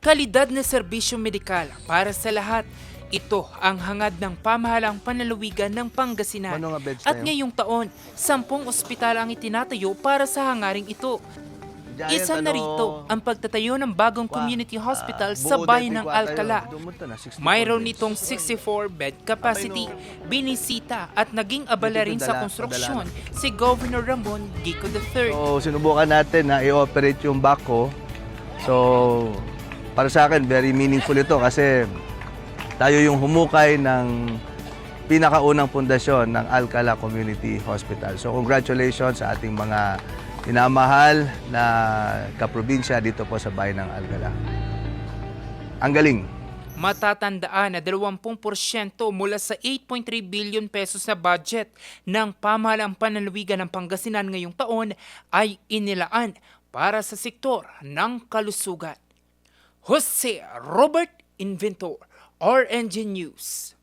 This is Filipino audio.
Kalidad na serbisyong medikal para sa lahat. Ito ang hangad ng pamahalaang panlalawigan ng Pangasinan. Ano nga beds At tayo? ngayong taon, 10 ospital ang itinatayo para sa hangaring ito. Giant, Isa na rito ang pagtatayo ng bagong community hospital sa buo bayan dati ng kwata yun. Alcala. Dumunta na, 64 Mayroon beds. nitong 64-bed capacity. Binisita at naging abala rin sa konstruksyon si Governor Ramon Gico III. So, sinubukan natin na i-operate yung backhoe. So, para sa akin, very meaningful ito kasi tayo yung humukay ng pinakaunang pundasyon ng Alcala Community Hospital. So, congratulations sa ating mga minamahal na kaprobinsya dito po sa bayan ng Alcala. Ang galing. Matatandaan na 20% mula sa 8.3 billion pesos na budget ng pamahalaang panlalawigan ng Pangasinan ngayong taon ay inilaan para sa sektor ng kalusugan. Jose Robert Inventor, RNG News.